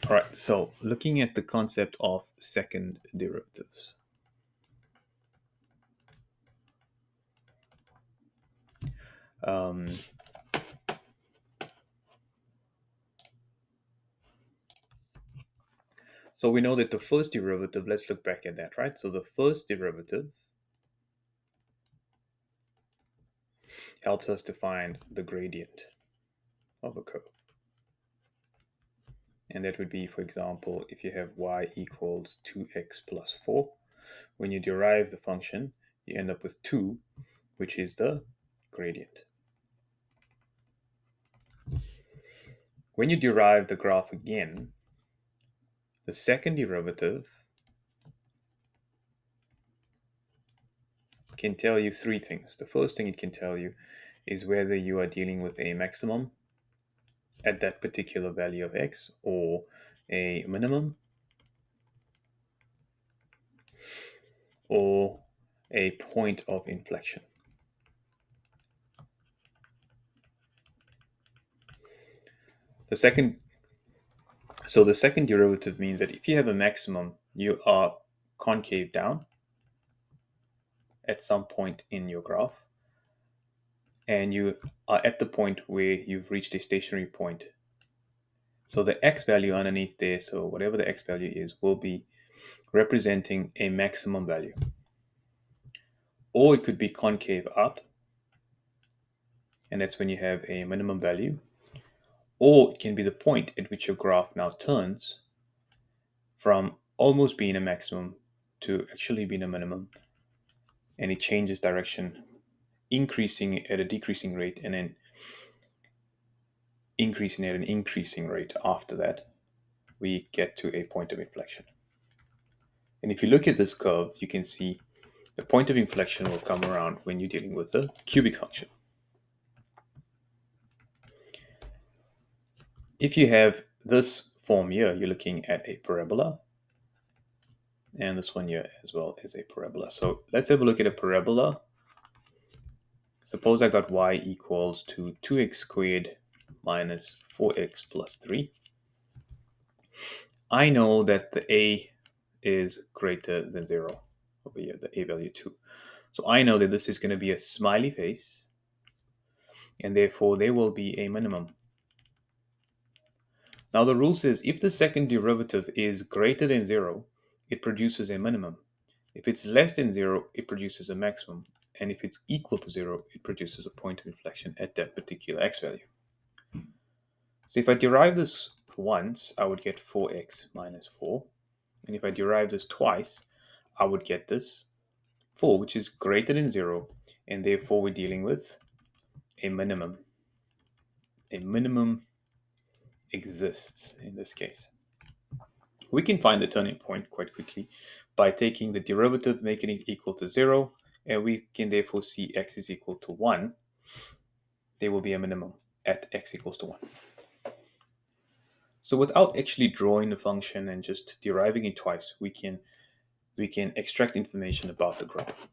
All right, so looking at the concept of second derivatives. Um, so we know that the first derivative, let's look back at that, right? So the first derivative helps us to find the gradient of a curve. And that would be, for example, if you have y equals 2x plus 4, when you derive the function, you end up with 2, which is the gradient. When you derive the graph again, the second derivative can tell you three things. The first thing it can tell you is whether you are dealing with a maximum at that particular value of x or a minimum or a point of inflection. The second the second derivative means that if you have a maximum, you are concave down at some point in your graph, and you are at the point where you've reached a stationary point. So the x value underneath there, so whatever the x value is, will be representing a maximum value. Or it could be concave up, and that's when you have a minimum value. Or it can be the point at which your graph now turns from almost being a maximum to actually being a minimum, and it changes direction, increasing at a decreasing rate and then increasing at an increasing rate. After that, we get to a point of inflection. And if you look at this curve, you can see the point of inflection will come around when you're dealing with a cubic function. If you have this form here, you're looking at a parabola, and this one here as well is a parabola. So let's have a look at a parabola. Suppose I got y equals to 2x squared minus 4x plus 3. I know that the a is greater than 0 over here, the a value 2. So I know that this is going to be a smiley face, and therefore there will be a minimum. Now the rule says if the second derivative is greater than 0, it produces a minimum. If it's less than 0, it produces a maximum. And if it's equal to 0, it produces a point of inflection at that particular x value. So if I derive this once, I would get 4x minus 4. And if I derive this twice, I would get this 4, which is greater than 0. And therefore we're dealing with a minimum. A minimum exists in this case. We can find the turning point quite quickly by taking the derivative, making it equal to 0, and we can therefore see x is equal to 1. There will be a minimum at x equals to 1. So without actually drawing the function and just deriving it twice, we can extract information about the graph.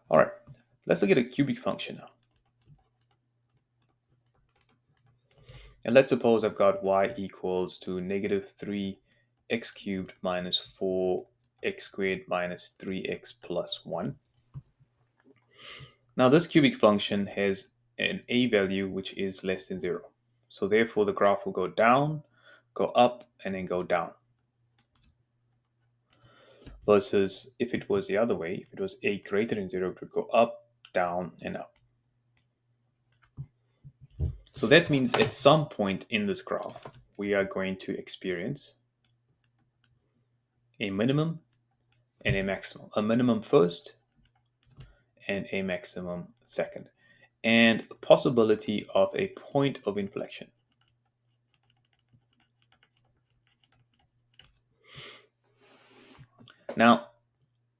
All right, let's look at a cubic function now. And let's suppose I've got y equals to negative 3x cubed minus 4x squared minus 3x plus 1. Now this cubic function has an a value which is less than 0. So therefore the graph will go down, go up, and then go down. Versus if it was the other way, if it was a greater than 0, it would go up, down, and up. So that means at some point in this graph, we are going to experience a minimum and a maximum. A minimum first and a maximum second. And a possibility of a point of inflection. Now,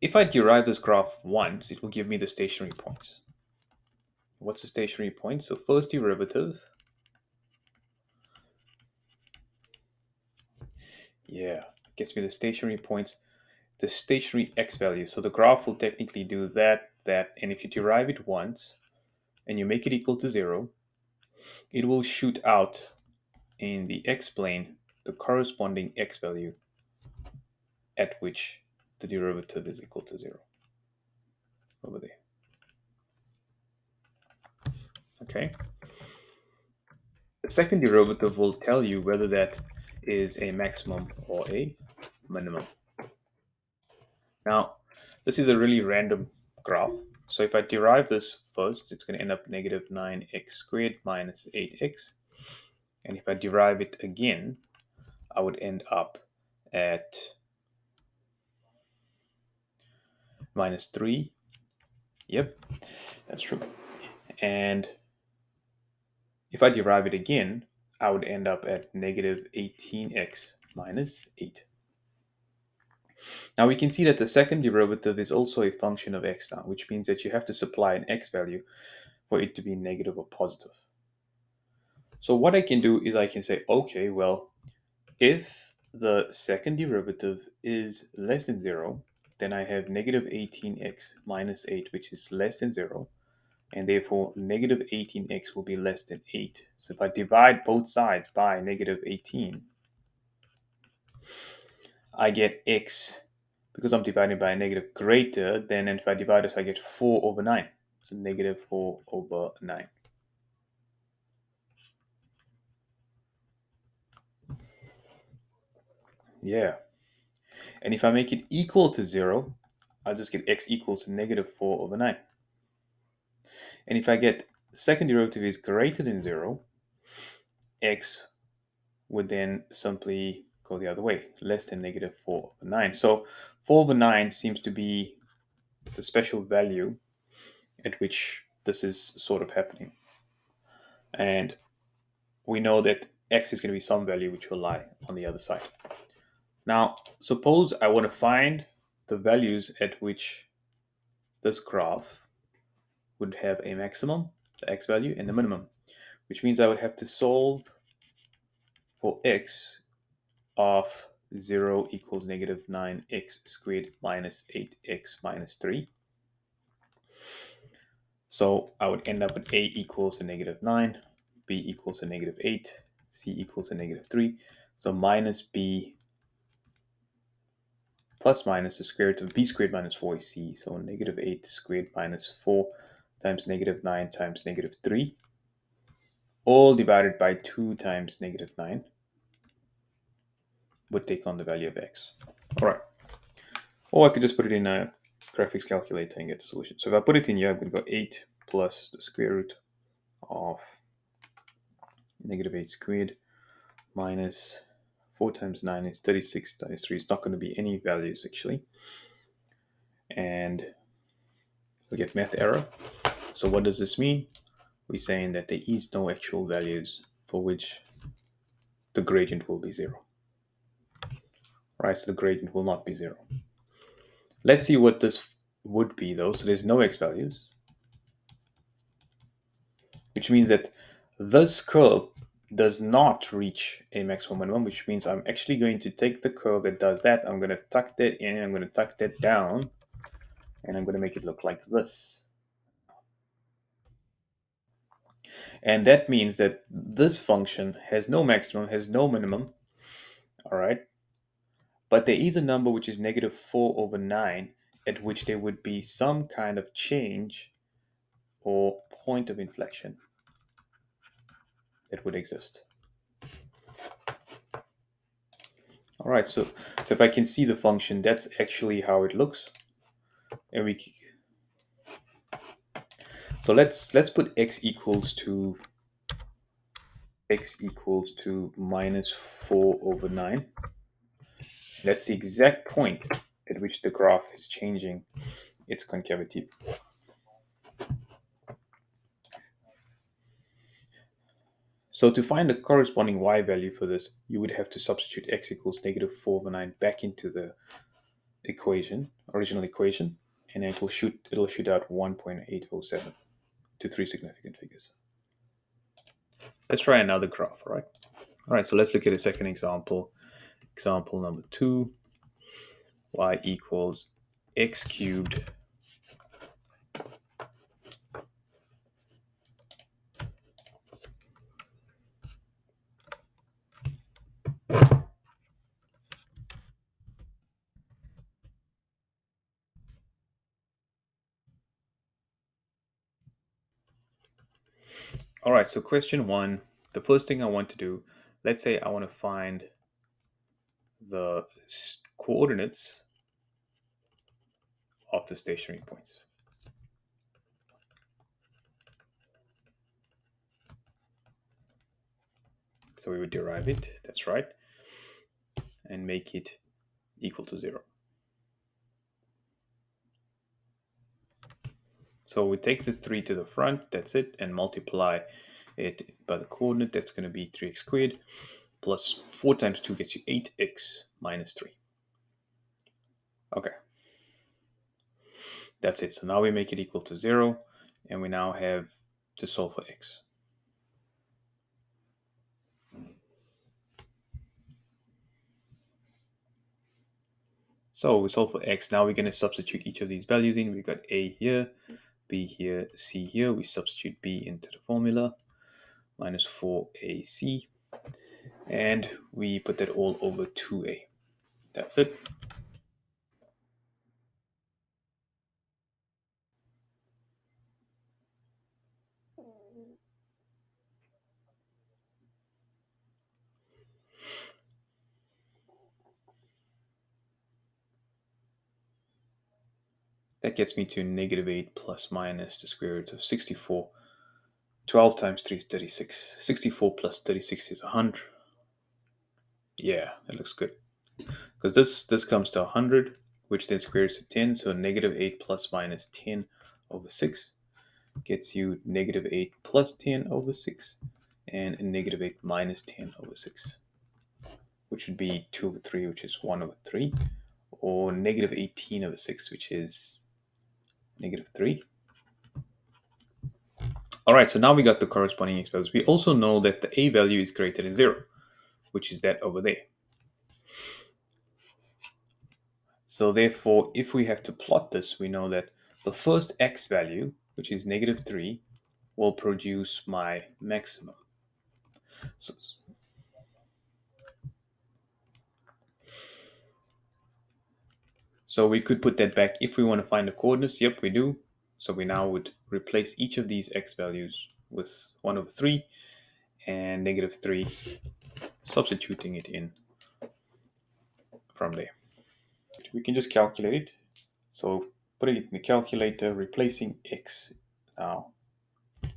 if I derive this graph once, it will give me the stationary points. What's the stationary point? So first derivative. Yeah, gets me the stationary points, the stationary x value. So the graph will technically do that, and if you derive it once and you make it equal to 0, it will shoot out in the x-plane the corresponding x value at which the derivative is equal to 0 over there. Okay. The second derivative will tell you whether that is a maximum or a minimum. Now, this is a really random graph. So if I derive this first, it's going to end up negative 9x squared minus 8x. And if I derive it again, I would end up at minus 3. Yep, that's true. And if I derive it again, I would end up at negative 18x minus 8. Now we can see that the second derivative is also a function of x now, which means that you have to supply an x value for it to be negative or positive. So what I can do is I can say, okay, well, if the second derivative is less than 0, then I have negative 18x minus 8, which is less than 0, and therefore negative 18x will be less than 8. So if I divide both sides by negative 18, I get x, because I'm dividing by a negative greater than, and if I divide this, I get 4 over 9. So negative 4 over 9. Yeah. And if I make it equal to 0, I'll just get x equals to negative 4 over 9. And if I get the second derivative is greater than 0, x would then simply go the other way, less than negative 4 over 9. So 4 over 9 seems to be the special value at which this is sort of happening. And we know that x is going to be some value which will lie on the other side. Now, suppose I want to find the values at which this graph would have a maximum, the x value, and the minimum, which means I would have to solve for x of 0 equals negative 9x squared minus 8x minus 3. So I would end up with a equals to negative 9, b equals to negative 8, c equals to negative 3. So minus b plus minus the square root of b squared minus 4 is c. So negative 8 squared minus 4 times negative 9 times negative 3, all divided by 2 times negative 9, would take on the value of x. All right. Or I could just put it in a graphics calculator and get the solution. So if I put it in here, I'm going to go 8 plus the square root of negative 8 squared minus 4 times 9 is 36 times 3. It's not going to be any values, actually. And we get math error. So what does this mean? We're saying that there is no actual values for which the gradient will be 0. Right, so the gradient will not be 0. Let's see what this would be, though. So there's no x values, which means that this curve does not reach a maximum minimum, which means I'm actually going to take the curve that does that. I'm going to tuck that in, I'm going to tuck that down, and I'm going to make it look like this. And that means that this function has no maximum, has no minimum, all right? But there is a number which is negative 4 over 9, at which there would be some kind of change or point of inflection that would exist. All right, so if I can see the function, that's actually how it looks. And so let's put x equals to minus 4 over 9. That's the exact point at which the graph is changing its concavity. So to find the corresponding y value for this, you would have to substitute x equals negative 4 over 9 back into the original equation, and it'll shoot out 1.807 to 3 significant figures. Let's try another graph, all right? All right, so let's look at a second example. Example number 2, y equals x cubed All right, so question one, the first thing I want to do, let's say I want to find the coordinates of the stationary points. So we would derive it, that's right, and make it equal to 0. So we take the 3 to the front, that's it, and multiply it by the coordinate, that's going to be 3x squared, plus 4 times 2 gets you 8x minus 3. Okay, that's it. So now we make it equal to 0, and we now have to solve for x. So we solve for x. Now we're going to substitute each of these values in. We got a here, b here, c here. We substitute b into the formula, minus 4ac, and we put that all over 2a. That's it. That gets me to negative 8 plus minus the square root of 64. 12 times 3 is 36. 64 plus 36 is 100. Yeah, that looks good. Because this comes to 100, which then squares to 10. So negative 8 plus minus 10 over 6 gets you negative 8 plus 10 over 6 and negative 8 minus 10 over 6, which would be 2 over 3, which is 1 over 3, or negative 18 over 6, which is negative 3. All right, so now we got the corresponding x values. We also know that the a value is greater than 0, which is that over there. So therefore, if we have to plot this, we know that the first x value, which is negative 3, will produce my maximum. So, so we could put that back if we want to find the coordinates. Yep, we do. So we now would replace each of these x values with 1 over 3 and negative 3, substituting it in from there. We can just calculate it. So putting it in the calculator, replacing x now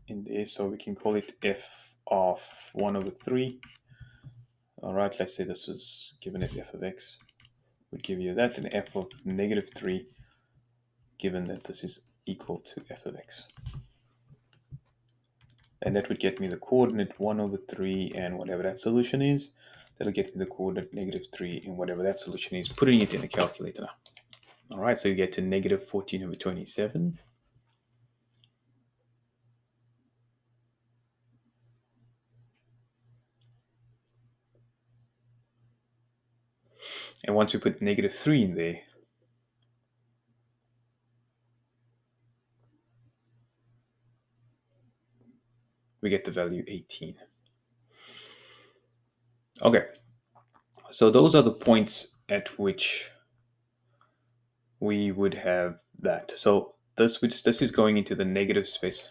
in there. So we can call it f of 1 over 3. All right, let's say this was given as f of x. Would give you that, and f of negative 3, given that this is equal to f of x. And that would get me the coordinate 1 over 3 and whatever that solution is. That'll get me the coordinate negative 3 and whatever that solution is, putting it in the calculator now. All right, so you get to negative 14 over 27. And once we put negative 3 in there, we get the value 18. Okay, so those are the points at which we would have that. So this is going into the negative space.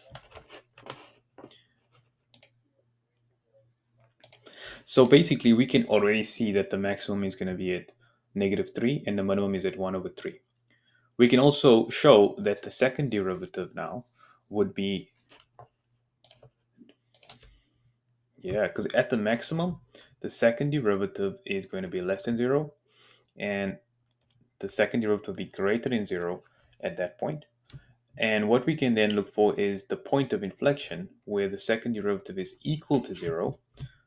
So basically, we can already see that the maximum is going to be at negative 3 and the minimum is at 1 over 3. We can also show that the second derivative now would be, yeah, because at the maximum, the second derivative is going to be less than 0, and the second derivative will be greater than 0 at that point. And what we can then look for is the point of inflection where the second derivative is equal to 0.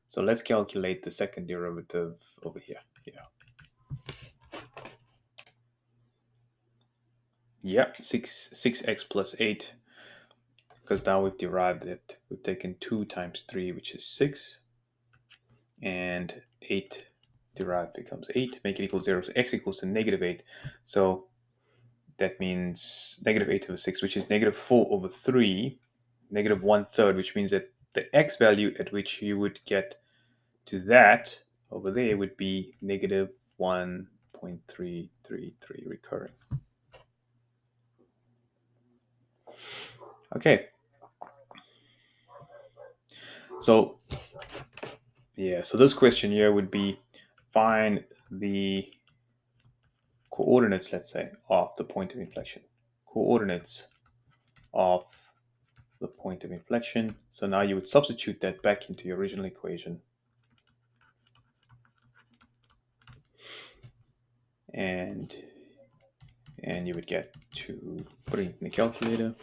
So let's calculate the second derivative over here. Yeah, 6x plus 8, because now we've derived it. We've taken 2 times 3, which is 6, and 8 derived becomes 8, make it equal 0, so x equals to negative 8. So that means negative 8 over 6, which is negative 4 over 3, negative 1/3, which means that the x value at which you would get to that over there would be negative 1.333 recurring. Okay. So yeah, so this question here would be find the coordinates, let's say, of the point of inflection. Coordinates of the point of inflection. So now you would substitute that back into your original equation. And you would get to put it in the calculator.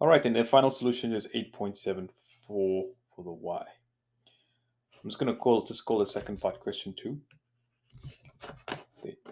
All right, and the final solution is 8.74 for the y. I'm just going to call the second part question 2.